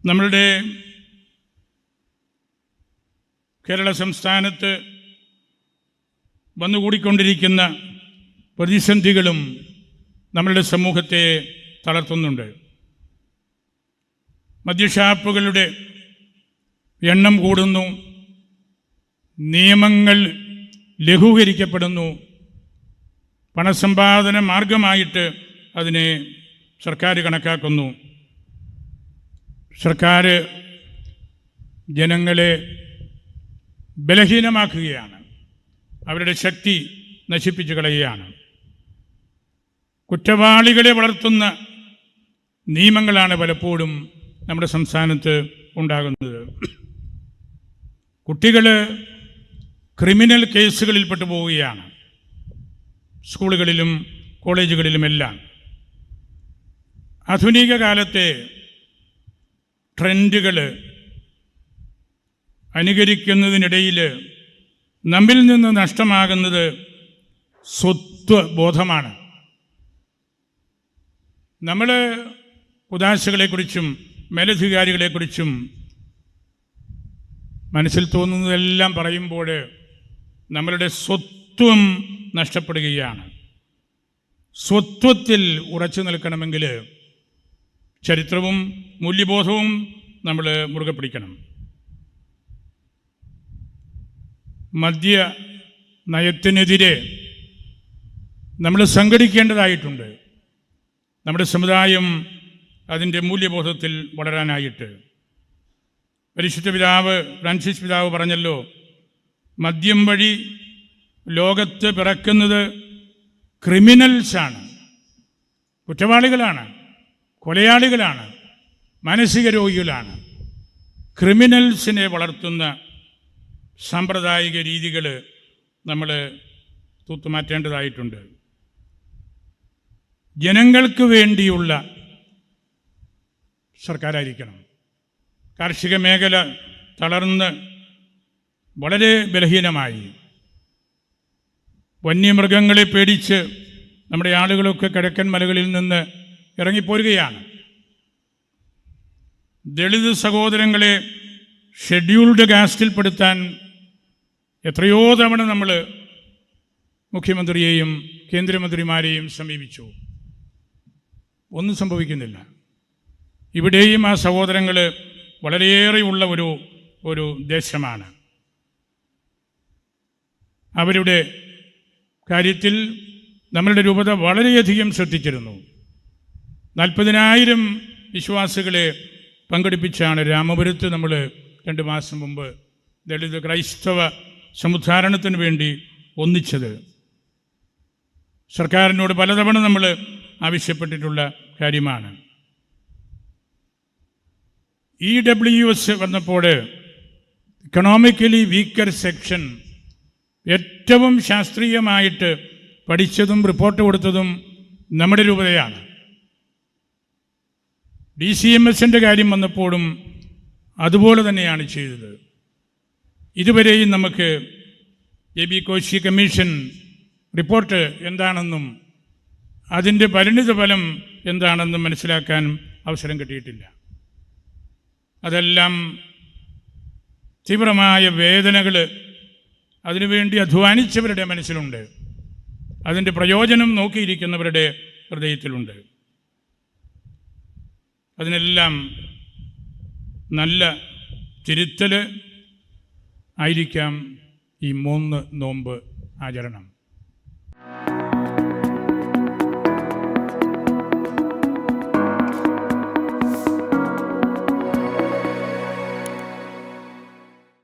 നമ്മളുടെ കേരള സംസ്ഥാനത്ത് വന്നുകൂടിക്കൊണ്ടിരിക്കുന്ന പ്രതിസന്ധികളും നമ്മളുടെ സമൂഹത്തെ തളർത്തുന്നുണ്ട്. മദ്യഷാപ്പുകളുടെ എണ്ണം കൂടുന്നു, നിയമങ്ങൾ ലഘൂകരിക്കപ്പെടുന്നു, പണസമ്പാദന മാർഗമായിട്ട് അതിനെ സർക്കാർ കണക്കാക്കുന്നു. സർക്കാർ ജനങ്ങളെ ബലഹീനമാക്കുകയാണ്, അവരുടെ ശക്തി നശിപ്പിച്ചു കളയുകയാണ്. കുറ്റവാളികളെ വളർത്തുന്ന നിയമങ്ങളാണ് പലപ്പോഴും നമ്മുടെ സംസ്ഥാനത്ത് ഉണ്ടാകുന്നത്. കുട്ടികൾ ക്രിമിനൽ കേസുകളിൽപ്പെട്ടു പോവുകയാണ്, സ്കൂളുകളിലും കോളേജുകളിലുമെല്ലാം. ആധുനിക കാലത്തെ ട്രെൻഡുകൾ അനുകരിക്കുന്നതിനിടയിൽ നമ്മിൽ നിന്ന് നഷ്ടമാകുന്നത് സ്വത്വബോധമാണ്. നമ്മൾ ഉദാശകളെക്കുറിച്ചും മേലധികാരികളെക്കുറിച്ചും മനസ്സിൽ തോന്നുന്നതെല്ലാം പറയുമ്പോൾ നമ്മളുടെ സ്വത്വം നഷ്ടപ്പെടുകയാണ്. സ്വത്വത്തിൽ ഉറച്ചു നിൽക്കണമെങ്കിൽ ചരിത്രവും മൂല്യബോധവും നമ്മൾ മുറുകെ പിടിക്കണം. മദ്യ നയത്തിനെതിരെ നമ്മൾ സംഘടിക്കേണ്ടതായിട്ടുണ്ട്. നമ്മുടെ സമുദായം അതിൻ്റെ മൂല്യബോധത്തിൽ വളരാനായിട്ട്. പരിശുദ്ധ പിതാവ് ഫ്രാൻസിസ് പിതാവ് പറഞ്ഞല്ലോ, മദ്യം വഴി ലോകത്ത് പിറക്കുന്നത് ക്രിമിനൽസാണ്, കുറ്റവാളികളാണ്, കൊലയാളികളാണ്, മാനസിക രോഗികളാണ്. ക്രിമിനൽസിനെ വളർത്തുന്ന സാമ്പ്രദായിക രീതികൾ നമ്മൾ തൂത്തുമാറ്റേണ്ടതായിട്ടുണ്ട്. ജനങ്ങൾക്ക് വേണ്ടിയുള്ള സർക്കാരായിരിക്കണം. കാർഷിക മേഖല തളർന്ന് വളരെ ബലഹീനമായി. വന്യമൃഗങ്ങളെ പേടിച്ച് നമ്മുടെ ആളുകളൊക്കെ കിഴക്കൻ മലകളിൽ നിന്ന് ഇറങ്ങിപ്പോരുകയാണ്. ദളിത് സഹോദരങ്ങളെ ഷെഡ്യൂൾഡ് കാസ്റ്റിൽപ്പെടുത്താൻ എത്രയോ തവണ നമ്മൾ മുഖ്യമന്ത്രിയെയും കേന്ദ്രമന്ത്രിമാരെയും സമീപിച്ചു. ഒന്നും സംഭവിക്കുന്നില്ല. ഇവിടെയും ആ സഹോദരങ്ങൾ വളരെയേറെയുള്ള ഒരു ദേശമാണ്. അവരുടെ കാര്യത്തിൽ നമ്മളുടെ രൂപത വളരെയധികം ശ്രദ്ധിച്ചിരുന്നു. 40,000 വിശ്വാസികളെ പങ്കെടുപ്പിച്ചാണ് രാമപുരത്ത് നമ്മൾ 2 മാസം മുമ്പ് ദളിത് ക്രൈസ്തവ സമുദ്ധാരണത്തിന് വേണ്ടി ഒന്നിച്ചത്. സർക്കാരിനോട് പലതവണ നമ്മൾ ആവശ്യപ്പെട്ടിട്ടുള്ള കാര്യമാണ്. EWS വന്നപ്പോൾ ഇക്കണോമിക്കലി വീക്കർ സെക്ഷൻ ഏറ്റവും ശാസ്ത്രീയമായിട്ട് പഠിച്ചതും റിപ്പോർട്ട് കൊടുത്തതും നമ്മുടെ രൂപതയാണ്. DCMSൻ്റെ കാര്യം വന്നപ്പോഴും അതുപോലെ തന്നെയാണ് ചെയ്തത്. ഇതുവരെയും നമുക്ക് AB കോശി കമ്മീഷൻ റിപ്പോർട്ട് എന്താണെന്നും അതിൻ്റെ പരിണിതഫലം എന്താണെന്നും മനസ്സിലാക്കാൻ അവസരം കിട്ടിയിട്ടില്ല. അതെല്ലാം തീവ്രമായ വേദനകൾ അതിനുവേണ്ടി അധ്വാനിച്ചവരുടെ മനസ്സിലുണ്ട്, അതിൻ്റെ പ്രയോജനം നോക്കിയിരിക്കുന്നവരുടെ ഹൃദയത്തിലുണ്ട്. അതിനെല്ലാം നല്ല തിരുത്തൽ ആയിരിക്കാം ഈ 3 നോമ്പ് ആചരണം.